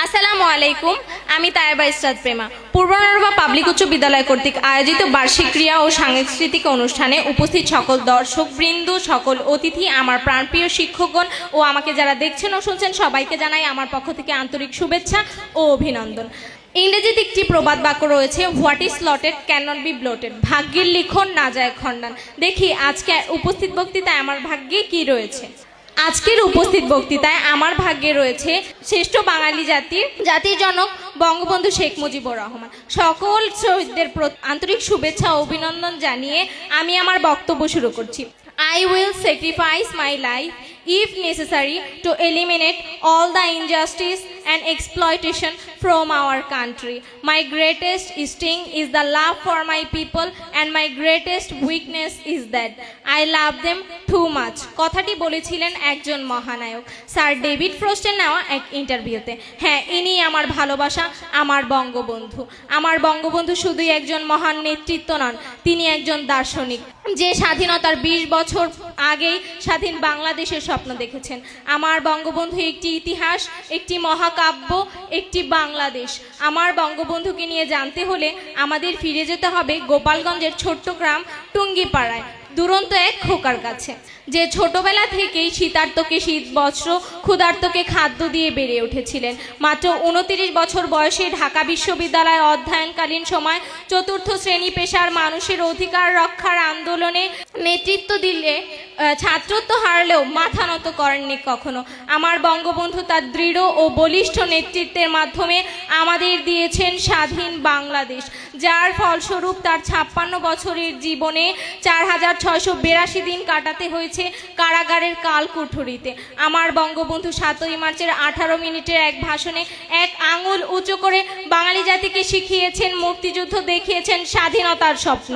আসসালামু আলাইকুম। আমি তায়েবা ইসরাত প্রেমা পূর্ব নরবা পাবলিক উচ্চ বিদ্যালয় কর্তৃক আয়োজিত বার্ষিক ক্রীড়া ও সাংস্কৃতিক অনুষ্ঠানে উপস্থিত সকল দর্শকবৃন্দ, সকল অতিথি, আমার প্রাণপ্রিয় শিক্ষকগণ ও আমাকে যারা দেখছেন ও শুনছেন সবাইকে জানাই আমার পক্ষ থেকে আন্তরিক শুভেচ্ছা ও অভিনন্দন। ইংরেজিতে একটি প্রবাদ বাক্য রয়েছে, what is slotted can not be blotted. ভাগ্যের লিখন না যায় খণ্ডান। দেখি আজকে উপস্থিত বক্তৃতায় আমার ভাগ্যে কি রয়েছে। আজকের উপস্থিত বক্তৃতায় আমার ভাগ্যে রয়েছে শ্রেষ্ঠ বাঙালি জাতির জনক বঙ্গবন্ধু শেখ মুজিবুর রহমান। সকল শহীদদের আন্তরিক শুভেচ্ছা ও অভিনন্দন জানিয়ে আমি আমার বক্তব্য শুরু করছি। I will sacrifice my life if necessary to eliminate all the injustice and exploitation from our country. My greatest strength is the love for my people and my greatest weakness is that I love them too much. কথাটি বলেছিলেন একজন মহানায়ক, sir David ফ্রস্টের নেওয়া এক ইন্টারভিউতে। হ্যাঁ, ইনি আমার ভালোবাসা, আমার বঙ্গবন্ধু। আমার বঙ্গবন্ধু শুধুই একজন মহান নেতৃত্ব নন, তিনি একজন দার্শনিক যে স্বাধীনতার 20 বছর আগেই স্বাধীন বাংলাদেশের স্বপ্ন দেখেছেন। আমার বঙ্গবন্ধু একটি ইতিহাস, একটি মহাকাব্য, একটি বাংলাদেশ। আমার বঙ্গবন্ধুকে নিয়ে জানতে হলে আমাদের ফিরে যেতে হবে গোপালগঞ্জের ছোট্ট গ্রাম টুঙ্গিপাড়ায়, দুরন্ত এক খোকার কাছে, যে ছোটবেলা থেকেই শীতার্তকে শীত বস্ত্র, ক্ষুধার্তকে খাদ্য দিয়ে বেড়ে উঠেছিলেন। মাত্র 29 বছর বয়সে ঢাকা বিশ্ববিদ্যালয়ে অধ্যয়নকালীন সময় চতুর্থ শ্রেণী পেশার মানুষের অধিকার রক্ষার আন্দোলনে নেতৃত্ব দিলে ছাত্রত্ব হারলেও মাথা নত করেননি কখনো। আমার বঙ্গবন্ধু তার দৃঢ় ও বলিষ্ঠ নেতৃত্বের মাধ্যমে আমাদের দিয়েছেন স্বাধীন বাংলাদেশ, যার ফলস্বরূপ তার 56 বছরের জীবনে 4682 দিন কাটাতে হয়েছে কারাগারের কালকুঠুরিতে। আমার বঙ্গবন্ধু 7ই মার্চের 18 মিনিটের এক ভাষণে এক আঙুল উঁচু করে বাঙালি জাতিকে শিখিয়েছেন মুক্তিযুদ্ধ, দেখিয়েছেন স্বাধীনতার স্বপ্ন।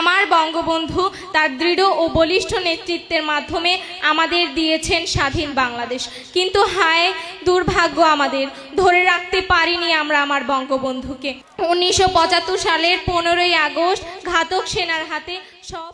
আমার বঙ্গবন্ধু তার দৃঢ় ও বলিষ্ঠ নেতৃত্বের মাধ্যমে আমাদের দিয়েছেন স্বাধীন বাংলাদেশ। কিন্তু হায় দুর্ভাগ্য, আমাদের ধরে রাখতে পারিনি আমরা আমার বঙ্গবন্ধুকে। 1975 সালের 15ই আগস্ট ঘাতক সেনার হাতে সব